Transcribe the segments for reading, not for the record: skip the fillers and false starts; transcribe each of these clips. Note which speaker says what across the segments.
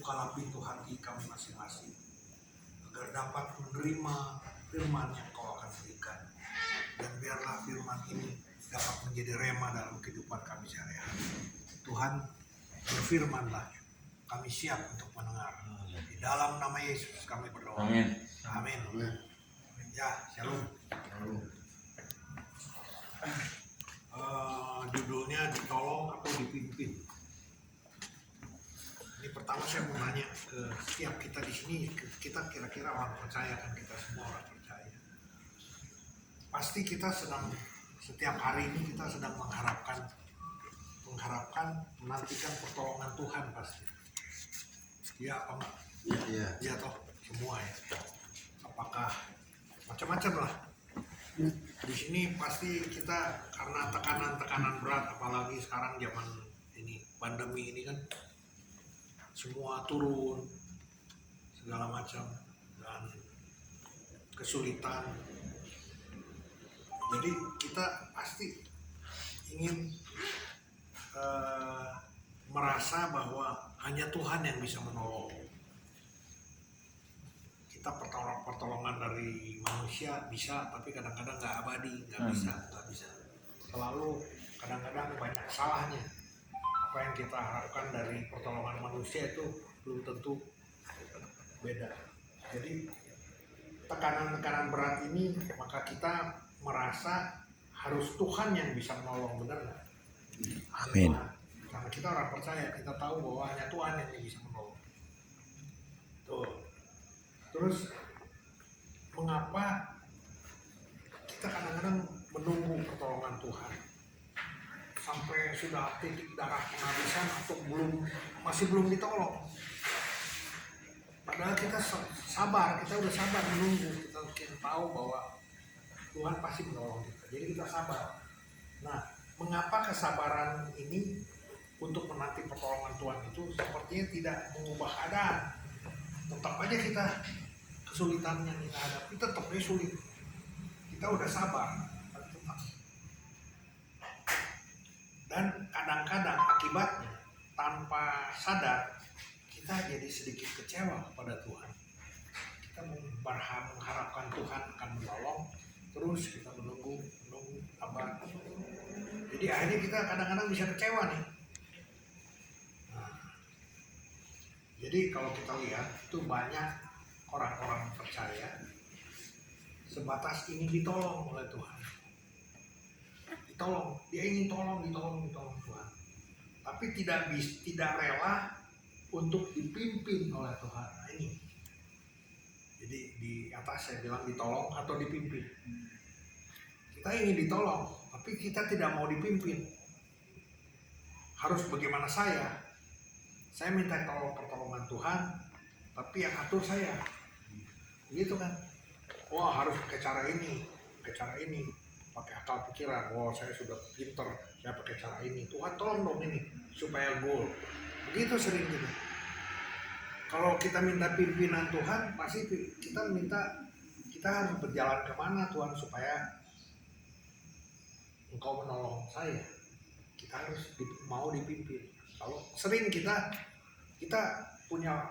Speaker 1: bukalah pintu hati kami masing-masing, agar dapat menerima firman yang Kau akan berikan. Dan biarlah firman ini dapat menjadi rema dalam kehidupan kami sehari-hari. Tuhan, berfirmanlah, kami siap untuk mendengar. Di dalam nama Yesus kami berdoa.
Speaker 2: Amin.
Speaker 1: Amin. Ya, shalom. Judulnya ditolong atau dipimpin. Ini pertama saya mau nanya ke setiap kita di sini, kita kira-kira orang percaya kan, kita semua orang percaya. Pasti kita setiap hari ini kita sedang mengharapkan, menantikan pertolongan Tuhan pasti. Iya apa enggak?
Speaker 3: Iya.
Speaker 1: Iya toh, semua ya. Apakah macam-macam lah. Di sini pasti kita karena tekanan berat, apalagi sekarang zaman ini pandemi ini kan semua turun segala macam dan kesulitan. Jadi kita pasti ingin merasa bahwa hanya Tuhan yang bisa menolong. Kita pertolongan dari manusia bisa, tapi kadang-kadang nggak abadi, nggak bisa. Selalu kadang-kadang banyak salahnya. Apa yang kita harapkan dari pertolongan manusia itu belum tentu beda. Jadi tekanan-tekanan berat ini, maka kita merasa harus Tuhan yang bisa menolong, benar nggak?
Speaker 2: Amin.
Speaker 1: Karena kita orang percaya, kita tahu bahwa hanya Tuhan yang bisa menolong. Tuh. Terus mengapa kita kadang-kadang menunggu pertolongan Tuhan sampai sudah titik darah penghabisan atau masih belum ditolong? Padahal kita sabar, kita udah sabar menunggu, kita tahu bahwa Tuhan pasti menolong kita. Jadi kita sabar. Nah, mengapa kesabaran ini untuk menanti pertolongan Tuhan itu sepertinya tidak mengubah keadaan? Tetap aja kita kesulitan yang kita hadapi, tetap aja sulit. Kita udah sabar, tapi tetap. Dan kadang-kadang akibatnya tanpa sadar kita jadi sedikit kecewa pada Tuhan. Kita mengharapkan Tuhan akan menolong, terus kita menunggu sabar. Jadi akhirnya kita kadang-kadang bisa kecewa nih. Nah, jadi kalau kita lihat itu banyak orang-orang percaya sebatas ingin ditolong oleh Tuhan. Ditolong, dia ingin ditolong Tuhan. Tapi tidak rela untuk dipimpin oleh Tuhan. Nah, ini. Jadi di atas saya bilang ditolong atau dipimpin. Kita ingin ditolong, tapi kita tidak mau dipimpin. Harus bagaimana saya? Saya minta pertolongan Tuhan, tapi yang atur saya. Gitu kan? Wah, harus pakai cara ini, pakai akal pikiran. Wah, saya sudah pinter, saya pakai cara ini. Tuhan tolong dong ini supaya goal. Begitu sering gitu. Kalau kita minta pimpinan Tuhan, pasti kita harus berjalan kemana Tuhan supaya Engkau menolong saya. Kita harus mau dipimpin. Kalau sering kita punya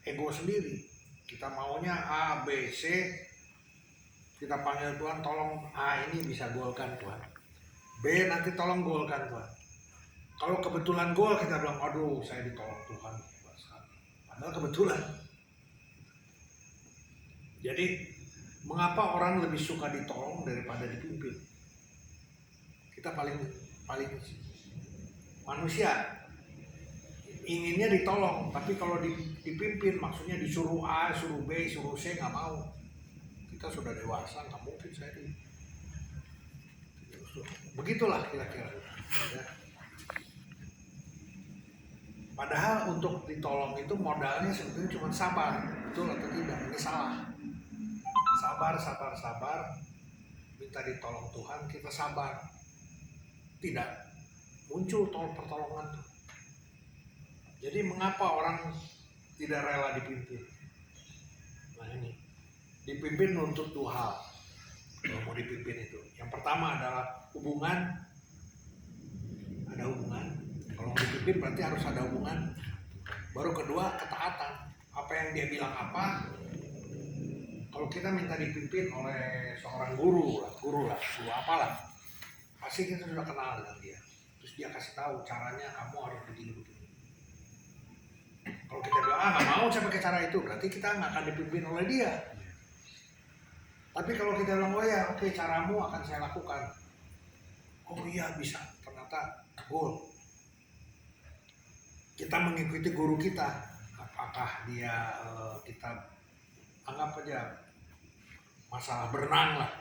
Speaker 1: ego sendiri. Kita maunya A, B, C. Kita panggil Tuhan, tolong A ini bisa golkan Tuhan. B nanti tolong golkan Tuhan. Kalau kebetulan gol, kita bilang, aduh saya ditolong Tuhan. Padahal kebetulan. Jadi mengapa orang lebih suka ditolong daripada dipimpin? Kita paling manusia inginnya ditolong, tapi kalau dipimpin maksudnya disuruh A, suruh B, suruh C, nggak mau. Kita sudah dewasa, nggak mungkin saya begitulah kira-kira ya. Padahal untuk ditolong itu modalnya sebetulnya cuma sabar, betul atau tidak? Ini salah. Sabar, minta ditolong Tuhan, kita sabar. Tidak muncul pertolongan. Jadi mengapa orang tidak rela dipimpin? Nah ini, dipimpin untuk dua hal. Kalau mau dipimpin itu, yang pertama adalah hubungan. Ada hubungan. Kalau mau dipimpin berarti harus ada hubungan. Baru kedua, ketaatan. Apa yang dia bilang apa, kalau kita minta dipimpin oleh seorang guru apalah, pasti kita sudah kenal dengan dia. Terus dia kasih tahu caranya, kamu harus begini-begini. Kalau kita bilang, nggak mau saya pakai cara itu, berarti kita nggak akan dipimpin oleh dia. Tapi kalau kita bilang, oh ya, oke, caramu akan saya lakukan. Oh iya, bisa. Ternyata goal. Kita mengikuti guru kita. Apakah dia, kita anggap aja masalah berenang lah.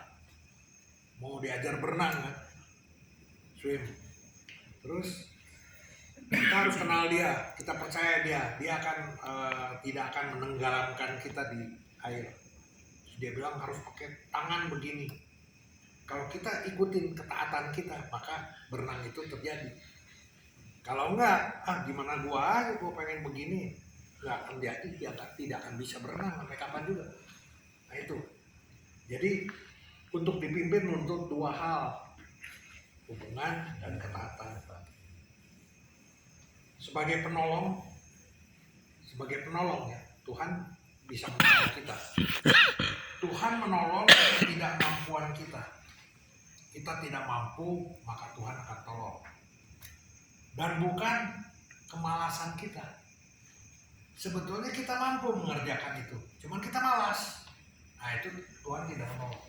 Speaker 1: Mau diajar berenang kan? Swim. Terus kita harus kenal dia, kita percaya dia akan tidak akan menenggelamkan kita di air. Dia bilang harus pakai tangan begini. Kalau kita ikutin ketaatan kita, maka berenang itu terjadi. Kalau enggak, gimana gua pengen begini, nggak akan jadi, dia tidak akan bisa berenang sampai kapan juga. Nah itu. Jadi untuk dipimpin untuk dua hal, hubungan dan ketaatan. Sebagai penolong ya, Tuhan bisa menolong kita. Tuhan menolong ketidakmampuan kita. Kita tidak mampu, maka Tuhan akan tolong. Dan bukan kemalasan kita. Sebetulnya kita mampu mengerjakan itu, cuman kita malas. Nah itu Tuhan tidak menolong.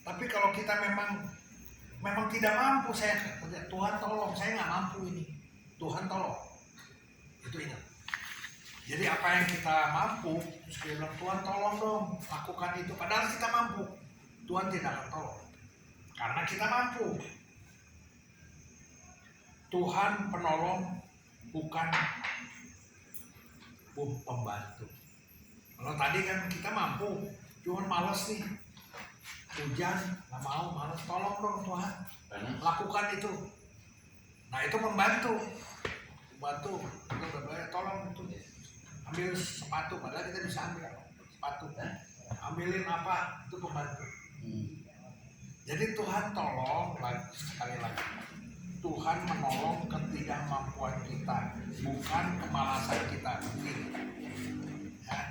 Speaker 1: Tapi kalau kita memang tidak mampu, saya kerja, Tuhan tolong, saya nggak mampu ini. Tuhan tolong. Itu ingat. Jadi apa yang kita mampu, terus dia bilang, Tuhan tolong dong, lakukan itu. Padahal kita mampu, Tuhan tidak akan tolong. Karena kita mampu. Tuhan penolong, bukan pembantu. Kalau tadi kan kita mampu, cuman malas nih. Hujan, nggak mau, malas. Tolong dong Tuhan, lakukan itu. Nah itu membantu. Membantu, itu berbayar, tolong itu. Ambil sepatu, padahal kita bisa ambil sepatu. Ambilin apa, itu pembantu. Jadi Tuhan tolong, sekali lagi. Tuhan menolong ketidakmampuan kita, bukan kemalasan kita. Ya.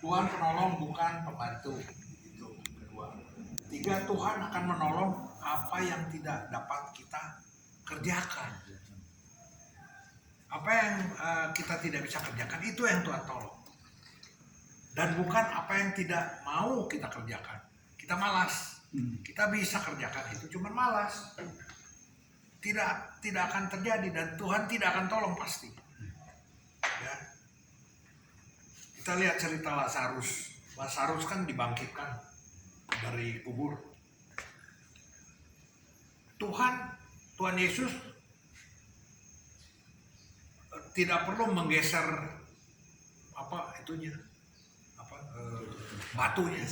Speaker 1: Tuhan penolong, bukan pembantu. Itu kedua. Tiga, Tuhan akan menolong apa yang tidak dapat kita kerjakan. Apa yang kita tidak bisa kerjakan, itu yang Tuhan tolong. Dan bukan apa yang tidak mau kita kerjakan. Kita malas. Kita bisa kerjakan itu, cuma malas. Tidak akan terjadi dan Tuhan tidak akan tolong pasti. Ya. Kita lihat cerita Lazarus. Lazarus kan dibangkitkan dari kubur. Tuhan Yesus tidak perlu menggeser batunya.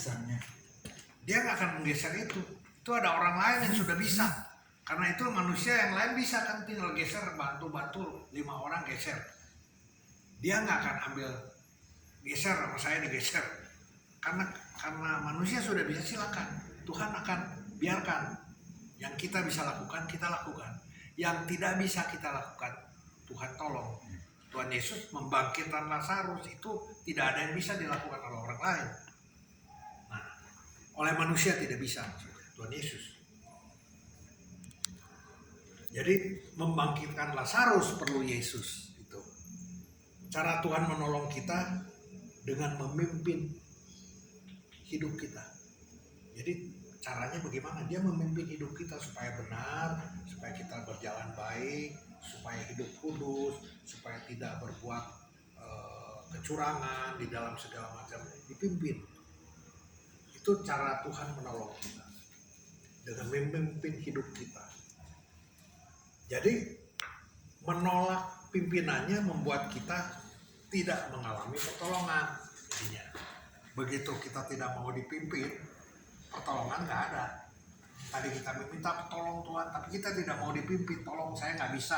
Speaker 1: Dia nggak akan menggeser itu. Itu ada orang lain yang sudah bisa. Karena itu manusia yang lain bisa kan tinggal geser batu-batu, 5 orang geser. Dia nggak akan ambil geser sama saya digeser. Karena manusia sudah bisa, silakan. Tuhan akan biarkan. Yang kita bisa lakukan, kita lakukan. Yang tidak bisa kita lakukan, Tuhan tolong. Tuhan Yesus membangkitkan Lazarus itu tidak ada yang bisa dilakukan oleh orang lain. Nah, oleh manusia tidak bisa, Tuhan Yesus. Jadi membangkitkan Lazarus perlu Yesus itu. Cara Tuhan menolong kita dengan memimpin hidup kita. Jadi caranya bagaimana? Dia memimpin hidup kita supaya benar, supaya kita berjalan baik, supaya hidup kudus, supaya tidak berbuat kecurangan di dalam segala macam. Dipimpin. Itu cara Tuhan menolong kita dengan memimpin hidup kita. Jadi menolak pimpinannya membuat kita tidak mengalami pertolongan. Jadinya begitu kita tidak mau dipimpin, pertolongan nggak ada. Tadi kita meminta tolong Tuhan, tapi kita tidak mau dipimpin. Tolong, saya nggak bisa.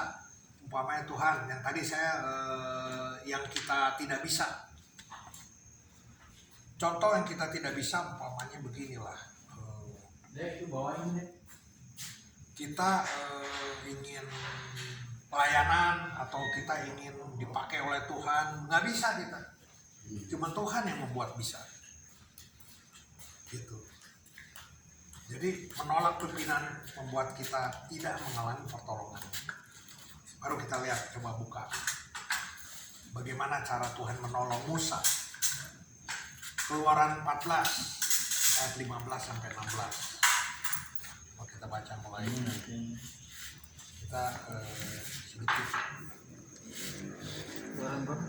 Speaker 1: Umpamanya Tuhan, yang tadi saya yang kita tidak bisa. Contoh yang kita tidak bisa, umpamanya beginilah.
Speaker 2: Itu bawain deh.
Speaker 1: Kita ingin pelayanan atau kita ingin dipakai oleh Tuhan, nggak bisa kita. Cuma Tuhan yang membuat bisa. Gitu. Jadi menolak pimpinan membuat kita tidak mengalami pertolongan. Baru kita lihat, coba buka. Bagaimana cara Tuhan menolong Musa. Keluaran 14 ayat 15 sampai 16. Mau kita baca mulai. Kita sedikit. Keluaran 14.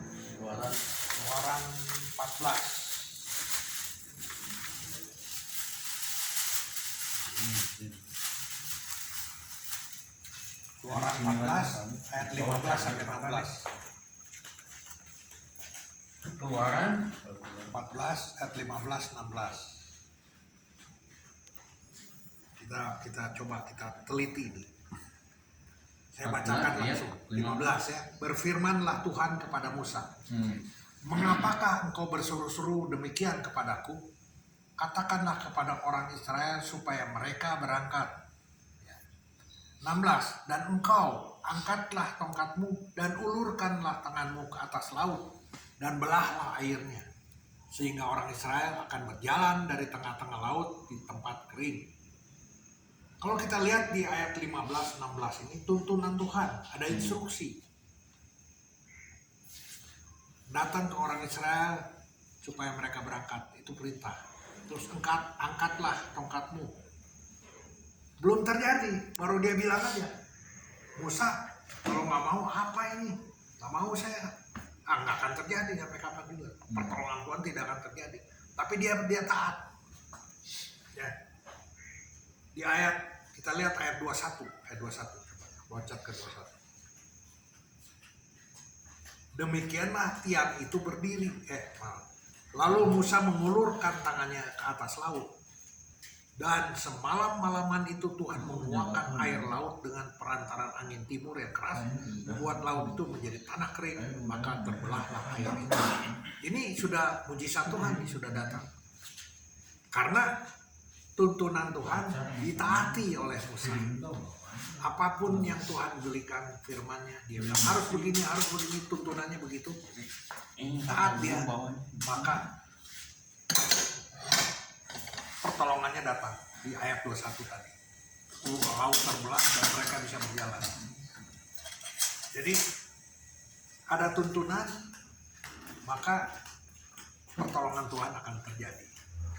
Speaker 1: Keluaran 14 ayat 15 sampai 16.
Speaker 2: Keluaran
Speaker 1: 14 ayat 15 16. Kita coba kita teliti ini. Saya bacakan langsung 15 ya. Berfirmanlah Tuhan kepada Musa. Mengapakah engkau berseru-seru demikian kepadaku? Katakanlah kepada orang Israel supaya mereka berangkat. 16. Dan engkau angkatlah tongkatmu dan ulurkanlah tanganmu ke atas laut dan belahlah airnya, sehingga orang Israel akan berjalan dari tengah-tengah laut di tempat kering. Kalau kita lihat di ayat 15-16 ini tuntunan Tuhan, ada instruksi. Datang ke orang Israel supaya mereka berangkat, itu perintah. Terus angkatlah tongkatmu. Belum terjadi, baru dia bilang aja, Musa, kalau nggak mau apa ini? Nggak mau saya. Nggak akan terjadi sampai kapan juga. Pertolongan Tuhan tidak akan terjadi. Tapi dia taat. Ya. Di ayat, kita lihat ayat 21. Ayat 21, coba loncat ke 21. Demikianlah tiang itu berdiri. Lalu Musa mengulurkan tangannya ke atas laut. Dan semalam-malaman itu Tuhan menguakkan air laut dengan perantaran angin timur yang keras, membuat laut itu menjadi tanah kering, maka terbelahlah air itu. Ini sudah mujizat Tuhan, ini sudah datang. Karena tuntunan Tuhan ditaati oleh Musa. Apapun yang Tuhan berikan firman-Nya, dia bilang harus begini, tuntunannya begitu. Taat dia, maka pertolongannya datang di ayat 21 tadi. Laut terbelah dan mereka bisa berjalan. Jadi ada tuntunan, maka pertolongan Tuhan akan terjadi.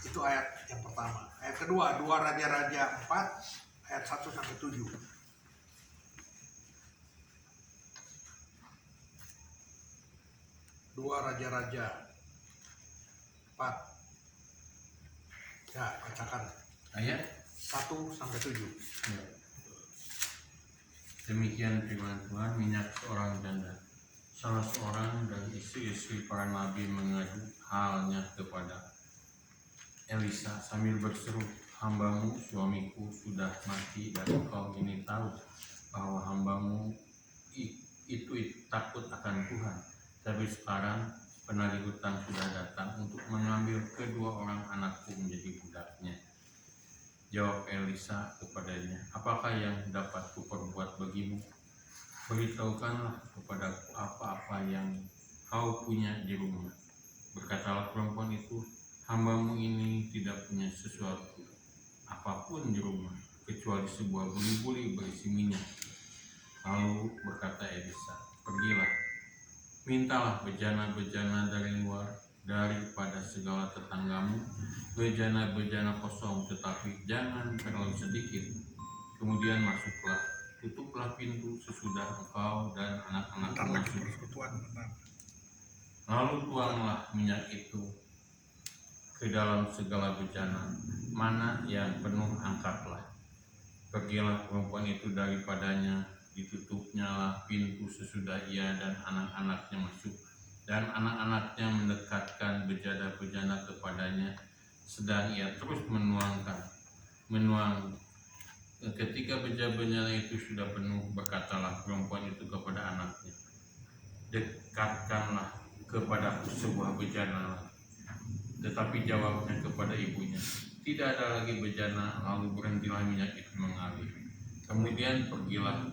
Speaker 1: Itu ayat yang pertama. Ayat kedua, 2 Raja-Raja 4 ayat 1 sampai 7. 2 Raja-Raja 4. Ya, bacakan.
Speaker 2: Ayat
Speaker 1: 1 sampai 7.
Speaker 2: ya. Demikian firman Tuhan, minyak seorang janda, salah seorang dari istri-istri para nabi mengadu halnya kepada Elisa sambil berseru, hambamu suamiku sudah mati dan engkau ini tahu bahwa hambamu itu takut akan Tuhan. Tapi sekarang penagih hutang sudah datang untuk mengambil kedua orang anakku menjadi budaknya. Jawab Elisa kepadanya, apakah yang dapat kuperbuat bagimu? Beritahukanlah kepadaku apa-apa yang kau punya di rumah. Berkatalah perempuan itu, hambamu ini tidak punya sesuatu apapun di rumah, kecuali sebuah buli-buli berisi minyak. Lalu berkata Elisa, pergilah, mintalah bejana-bejana dari luar, daripada segala tetanggamu, bejana-bejana kosong, tetapi jangan terlalu sedikit. Kemudian masuklah, tutuplah pintu sesudah engkau dan anak-anakmu masuk. Lalu tuanglah minyak itu ke dalam segala bejana, mana yang penuh angkatlah. Pergilah perempuan itu daripadanya, ditutupnya lah pintu sesudah ia dan anak-anaknya masuk, dan anak-anaknya mendekatkan bejana-bejana kepadanya, sedang ia terus menuang. Ketika bejana itu sudah penuh, berkatalah perempuan itu kepada anaknya, dekatkanlah kepadaku sebuah bejana. Tetapi jawabnya kepada ibunya, tidak ada lagi bejana. Lalu berhentilah minyak itu mengalir. Kemudian pergilah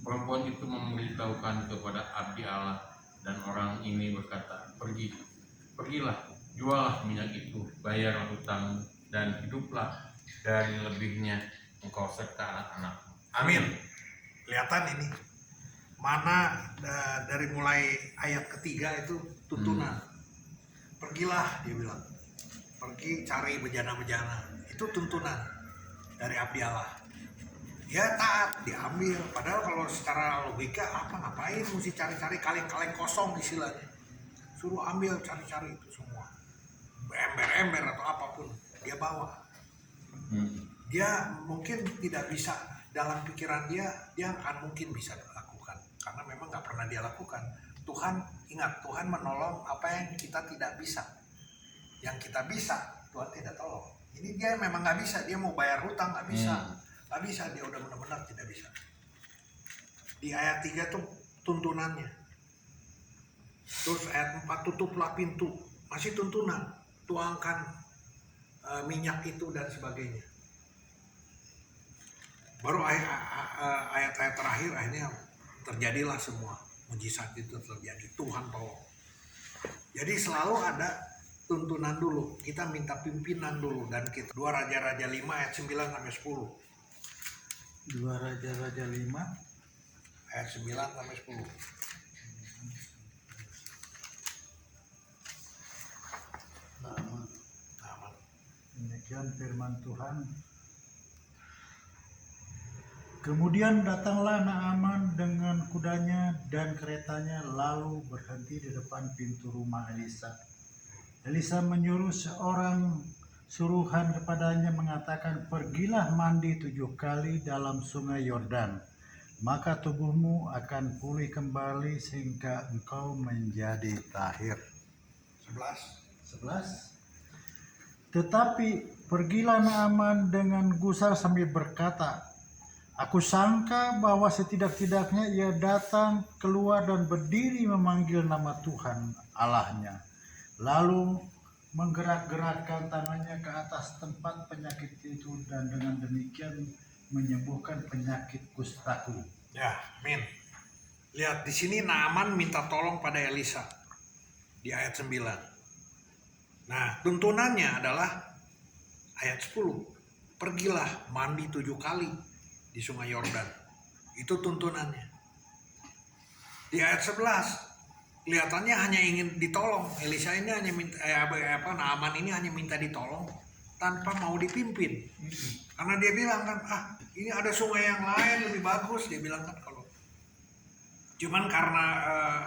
Speaker 2: Perempuan itu memberitahukan kepada abdi Allah, dan orang ini berkata, Pergilah, jualah minyak itu, bayarlah hutang, dan hiduplah dari lebihnya engkau serta anak-anakmu.
Speaker 1: Amin. Kelihatan ini. Mana dari mulai ayat ketiga itu tuntunan. Pergilah, dia bilang. Pergi cari bejana-bejana. Itu tuntunan dari abdi Allah. Ya taat, diambil. Padahal kalau secara logika ngapain mesti cari-cari kaleng-kaleng kosong istilahnya. Suruh ambil, cari-cari itu semua. Ember-ember atau apapun dia bawa. Dia mungkin tidak bisa, dalam pikiran dia akan mungkin bisa lakukan. Karena memang nggak pernah dia lakukan. Tuhan, ingat, Tuhan menolong apa yang kita tidak bisa. Yang kita bisa, Tuhan tidak tolong. Ini dia memang nggak bisa, dia mau bayar hutang nggak bisa. Nggak bisa, dia udah benar-benar tidak bisa. Di ayat 3 tuh tuntunannya. Terus ayat 4, tutuplah pintu. Masih tuntunan. Tuangkan minyak itu dan sebagainya. Baru ayat-ayat terakhir akhirnya terjadilah semua. Mujizat itu terjadi. Tuhan tolong. Jadi selalu ada tuntunan dulu. Kita minta pimpinan dulu. Dan kita 2 Raja-Raja 5 ayat 9 sampai 10.
Speaker 3: 2 Raja-Raja 5
Speaker 1: ayat 9 sampai 10.
Speaker 3: Naaman.
Speaker 1: Naaman.
Speaker 3: Demikian firman Tuhan. Kemudian datanglah Naaman dengan kudanya dan keretanya, lalu berhenti di depan pintu rumah Elisa. Elisa menyuruh seorang suruhan kepadanya mengatakan, pergilah mandi 7 kali dalam sungai Yordan, maka tubuhmu akan pulih kembali sehingga engkau menjadi tahir. 11. Tetapi pergilah Naaman dengan gusar sambil berkata, aku sangka bahwa setidak-tidaknya ia datang keluar dan berdiri memanggil nama Tuhan Allahnya, lalu menggerak-gerakkan tangannya ke atas tempat penyakit itu, dan dengan demikian menyembuhkan penyakit kustaku.
Speaker 1: Ya, amin. Lihat di sini Naaman minta tolong pada Elisa di ayat 9. Nah, tuntunannya adalah ayat 10. Pergilah mandi 7 kali di sungai Yordan. Itu tuntunannya. Di ayat 11 kelihatannya hanya ingin ditolong. Elisa ini hanya minta, Naaman ini hanya minta ditolong tanpa mau dipimpin. Karena dia bilang kan, ini ada sungai yang lain lebih bagus. Dia bilang kan kalau. Cuman karena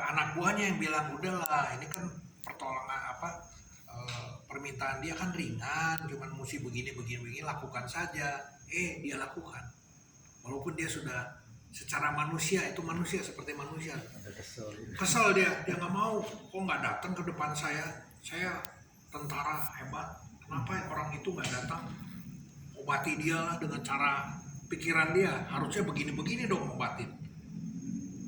Speaker 1: anak buahnya yang bilang, udahlah ini kan pertolongan permintaan dia kan ringan, cuman mesti begini lakukan saja. Dia lakukan. Walaupun dia sudah secara manusia, itu manusia seperti manusia. Kesel dia nggak mau. Kok nggak datang ke depan saya tentara hebat, kenapa orang itu nggak datang? Obati dia lah dengan cara pikiran dia, harusnya begini dong obatin.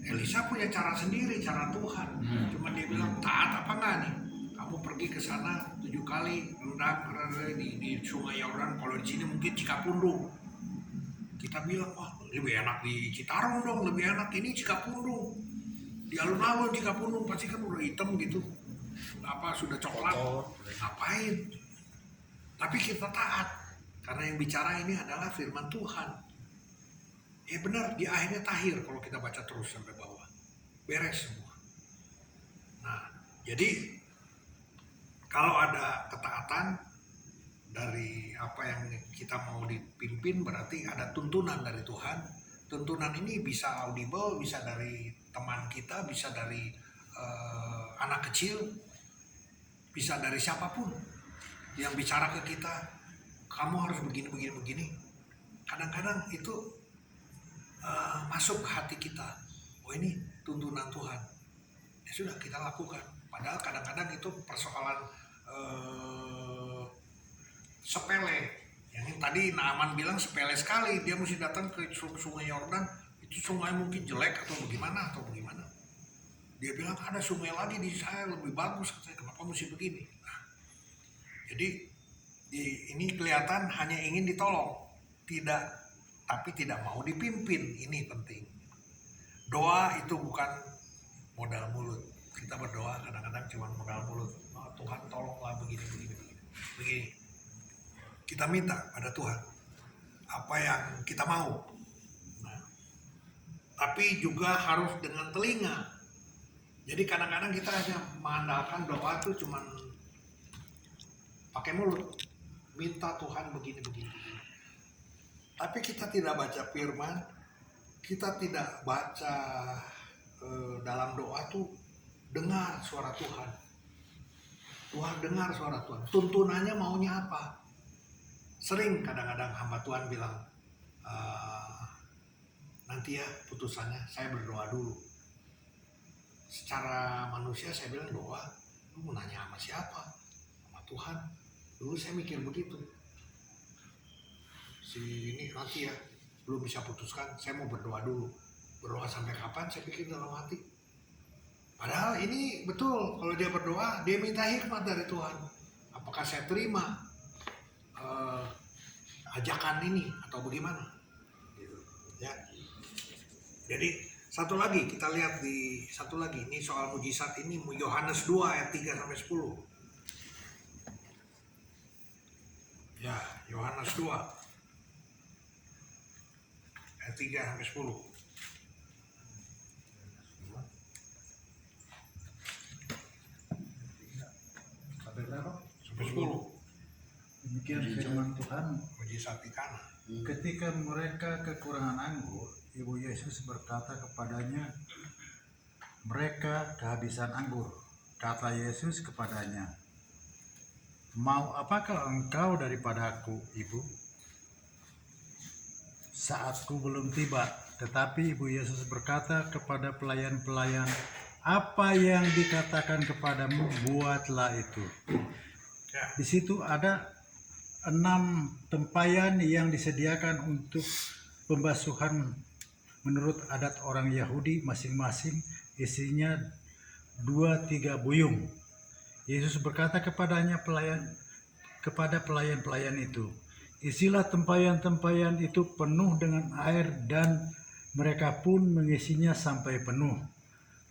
Speaker 1: Elisa punya cara sendiri, cara Tuhan. Cuma dia bilang, taat apa enggak nih? Kamu pergi ke sana 7 kali rendam di sungai Yordan. Kalau di sini mungkin Cikapundung. Kita bilang, wah lebih enak di Citarum dong, lebih enak ini Cikapundung. Di alun-alun Cikapundung pasti kan udah hitam gitu, sudah coklat. Ngapain? Tapi kita taat karena yang bicara ini adalah firman Tuhan. Benar, di akhirnya tahir kalau kita baca terus sampai bawah, beres semua. Nah, jadi kalau ada ketaatan dari apa yang kita mau dipimpin, berarti ada tuntunan dari Tuhan. Tuntunan ini bisa audible, bisa dari teman kita, bisa dari anak kecil, bisa dari siapapun yang bicara ke kita, kamu harus begini. Kadang-kadang itu masuk ke hati kita, ini tuntunan Tuhan. Ya sudah, kita lakukan. Padahal kadang-kadang itu persoalan sepele. Yang tadi Naaman bilang sepele sekali, dia mesti datang ke sungai Yordan. Itu sungai mungkin jelek atau bagaimana. Dia bilang ada sungai lagi di saya lebih bagus, kenapa mesti begini? Nah, jadi ini kelihatan hanya ingin ditolong, tapi tidak mau dipimpin. Ini penting. Doa itu bukan modal mulut. Kita berdoa kadang-kadang cuma modal mulut. Oh, Tuhan tolonglah begini, begini, begini. Begini. Kita minta pada Tuhan apa yang kita mau. Nah, tapi juga harus dengan telinga. Jadi kadang-kadang kita hanya mengandalkan doa itu cuma pakai mulut. Minta Tuhan begini, begini. Tapi kita tidak baca firman, kita tidak baca dalam doa tuh dengar suara Tuhan. Tuhan dengar suara Tuhan. Tuntunannya maunya apa? Sering kadang-kadang hamba Tuhan bilang, nanti ya putusannya saya berdoa dulu. Secara manusia saya bilang doa, lu mau nanya sama siapa? Sama Tuhan. Dulu saya mikir begitu. Si ini nanti ya belum bisa putuskan, saya mau berdoa dulu. Berdoa sampai kapan? Saya pikir dalam hati. Padahal ini betul, kalau dia berdoa, dia minta hikmat dari Tuhan. Apakah saya terima ajakan ini atau bagaimana? Gitu, ya. Jadi satu lagi kita lihat di satu lagi ini soal mujizat ini Yohanes 2 ayat 3 sampai 10. Ya, Yohanes 2 ayat 3 sampai 10.
Speaker 3: Sampai berapa?
Speaker 1: Sampai 10.
Speaker 3: Demikian firman Tuhan.
Speaker 1: Mujizat di Kana.
Speaker 3: Ketika mereka kekurangan anggur, Ibu Yesus berkata kepadanya, mereka kehabisan anggur. Kata Yesus kepadanya, mau apakah engkau daripadaku, Ibu? Saatku belum tiba. Tetapi Ibu Yesus berkata kepada pelayan-pelayan, apa yang dikatakan kepadamu, buatlah itu.
Speaker 1: Ya.
Speaker 3: Di situ ada 6 tempayan yang disediakan untuk pembasuhan menurut adat orang Yahudi, masing-masing isinya 2-3 buyung. Yesus berkata kepada pelayan-pelayan itu, isilah tempayan-tempayan itu penuh dengan air, dan mereka pun mengisinya sampai penuh.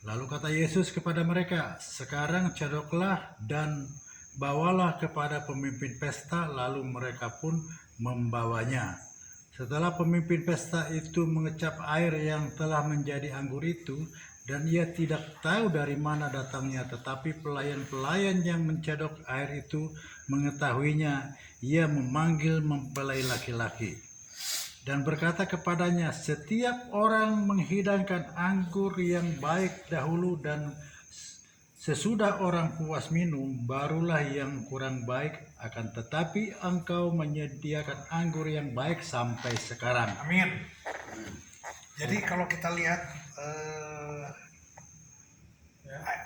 Speaker 3: Lalu kata Yesus kepada mereka, sekarang cadoklah dan bawalah kepada pemimpin pesta. Lalu mereka pun membawanya. Setelah pemimpin pesta itu mengecap air yang telah menjadi anggur itu, dan ia tidak tahu dari mana datangnya, tetapi pelayan-pelayan yang mencadok air itu mengetahuinya, ia memanggil mempelai laki-laki dan berkata kepadanya, setiap orang menghidangkan anggur yang baik dahulu, dan sesudah orang puas minum, barulah yang kurang baik. Akan tetapi engkau menyediakan anggur yang baik sampai sekarang.
Speaker 1: Amin. Jadi kalau kita lihat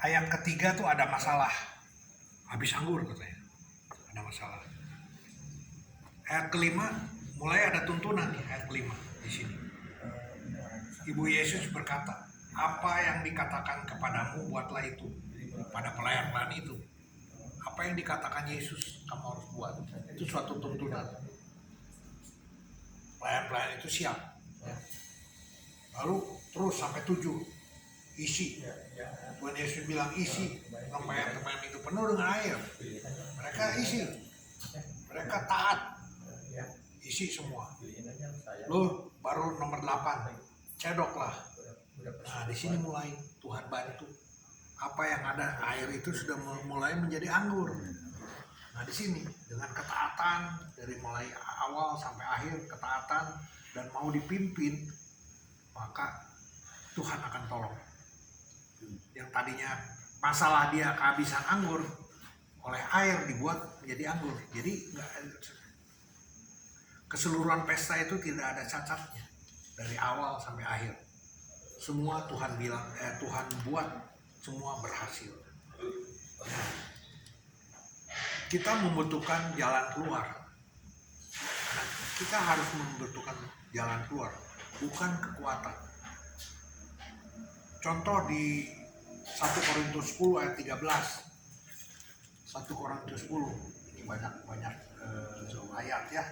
Speaker 1: ayat ketiga tuh ada masalah. Habis anggur katanya. Ada masalah. Ayat kelima mulai ada tuntunan nih, ayat kelima di sini. Ibu Yesus berkata, apa yang dikatakan kepadamu, buatlah itu. Pada pelayan-pelayan itu, apa yang dikatakan Yesus kamu harus buat. Itu suatu tuntunan. Pelayan-pelayan itu siap. Lalu terus sampai 7 isi. Tuhan Yesus bilang isi. Tempayan-tempayan itu penuh dengan air. Mereka isi. Mereka taat. Isi semua. Lalu baru nomor 8, cedoklah. Nah di sini mulai Tuhan bantu. Apa yang ada air itu sudah mulai menjadi anggur. Nah di sini dengan ketaatan dari mulai awal sampai akhir, ketaatan dan mau dipimpin, maka Tuhan akan tolong. Yang tadinya masalah dia kehabisan anggur, oleh air dibuat menjadi anggur. Jadi keseluruhan pesta itu tidak ada cacatnya dari awal sampai akhir. Semua Tuhan bilang, Tuhan buat semua berhasil. Kita membutuhkan jalan keluar. Kita harus membutuhkan jalan keluar, bukan kekuatan. Contoh di 1 Korintus 10 ayat 13. 1 Korintus 10. Ini banyak ayat ya.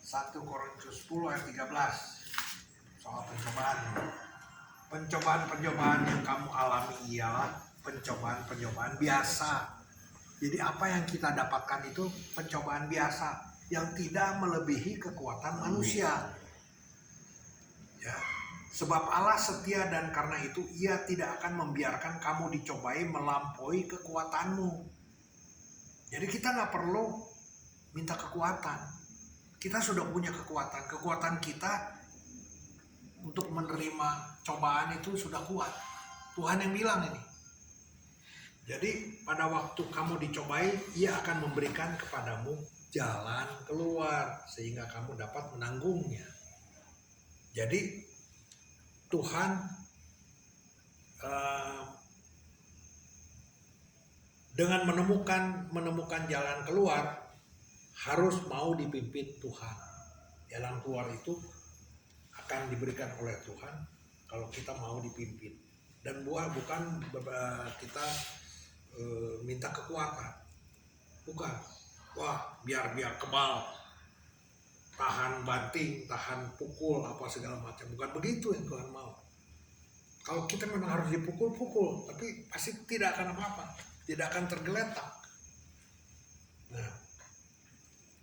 Speaker 1: 1 Korintus 10 ayat 13. Soal pencobaan. Pencobaan-pencobaan yang kamu alami ialah pencobaan-pencobaan biasa. Jadi apa yang kita dapatkan itu pencobaan biasa yang tidak melebihi kekuatan manusia. Ya. Sebab Allah setia dan karena itu Ia tidak akan membiarkan kamu dicobai melampaui kekuatanmu. Jadi kita nggak perlu minta kekuatan. Kita sudah punya kekuatan. Kekuatan kita untuk menerima cobaan itu sudah kuat. Tuhan yang bilang ini. Jadi pada waktu kamu dicobai, Ia akan memberikan kepadamu jalan keluar sehingga kamu dapat menanggungnya. Jadi Tuhan dengan menemukan jalan keluar harus mau dipimpin Tuhan. Jalan keluar itu akan diberikan oleh Tuhan kalau kita mau dipimpin. Dan bukan kita minta kekuatan. Bukan. Wah, biar kebal. Tahan banting, tahan pukul, apa segala macam. Bukan begitu yang Tuhan mau. Kalau kita memang harus dipukul, tapi pasti tidak akan apa-apa. Tidak akan tergeletak. Nah,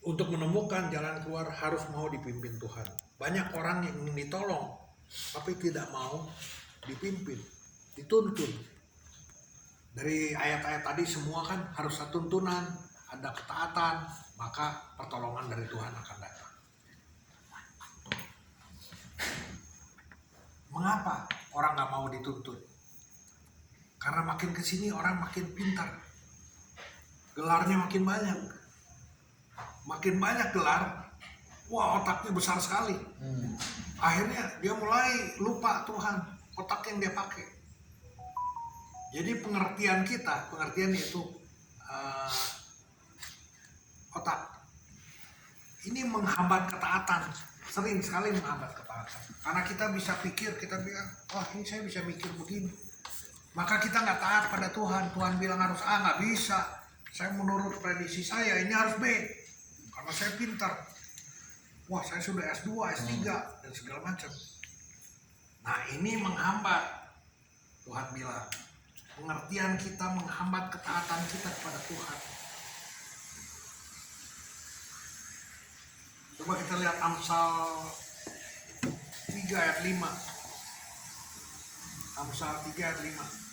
Speaker 1: untuk menemukan jalan keluar harus mau dipimpin Tuhan. Banyak orang yang ditolong, tapi tidak mau dipimpin, dituntun. Dari ayat-ayat tadi semua kan harus ada tuntunan, ada ketaatan, maka pertolongan dari Tuhan akan datang. Mengapa orang nggak mau dituntun? Karena makin kesini orang makin pintar, gelarnya makin banyak. Makin banyak gelar, wah otaknya besar sekali. Akhirnya dia mulai lupa Tuhan, otak yang dia pakai. Jadi pengertian itu otak. Ini menghambat ketaatan, sering sekali menghambat ketaatan. Karena kita bisa pikir, kita bilang, wah ini saya bisa mikir begini. Maka kita nggak taat pada Tuhan. Tuhan bilang harus A, nggak bisa. Saya menurut prediksi saya, ini harus B. Karena saya pintar. Wah saya sudah S2, S3 dan segala macam. Nah ini menghambat. Tuhan bilang pengertian kita menghambat ketaatan kita kepada Tuhan. Coba kita lihat Amsal 3 ayat 5. Amsal 3 ayat 5.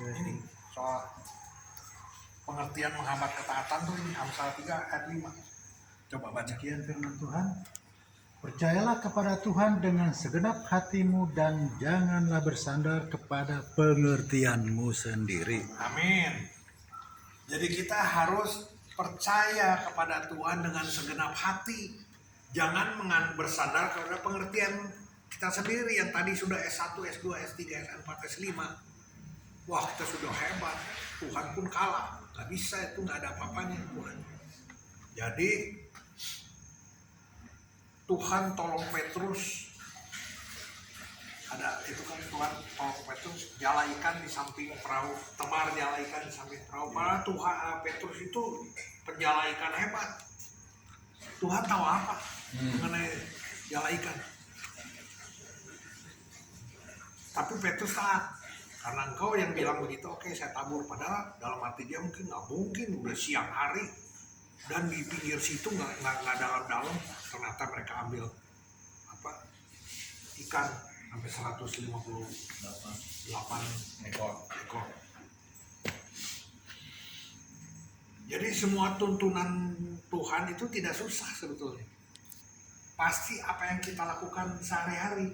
Speaker 1: Ini soal pengertian menghambat ketaatan tuh ini Amsal 3 ayat 5. Coba baca.
Speaker 3: Demikian firman Tuhan. Percayalah kepada Tuhan dengan segenap hatimu dan janganlah bersandar kepada pengertianmu sendiri.
Speaker 1: Amin. Jadi kita harus percaya kepada Tuhan dengan segenap hati. Jangan bersandar kepada pengertian kita sendiri yang tadi sudah S1, S2, S3, S4, S5. Wah kita sudah hebat, Tuhan pun kalah. Gak bisa, itu gak ada apa-apanya Tuhan. Jadi Tuhan tolong Petrus, ada itu kan Tuhan tolong Petrus jala ikan di samping perahu, tebar jala ikan di samping perahu. Malah Tuhan Petrus itu penjala ikan hebat. Tuhan tahu apa mengenai jala ikan. Tapi Petrus taat. Karena engkau yang bilang begitu, oke saya tabur. Padahal dalam hati dia mungkin nggak mungkin, udah siang hari. Dan di pinggir situ nggak dalam-dalam. Ternyata mereka ambil ikan sampai 158 ekor. Jadi semua tuntunan Tuhan itu tidak susah sebetulnya. Pasti apa yang kita lakukan sehari-hari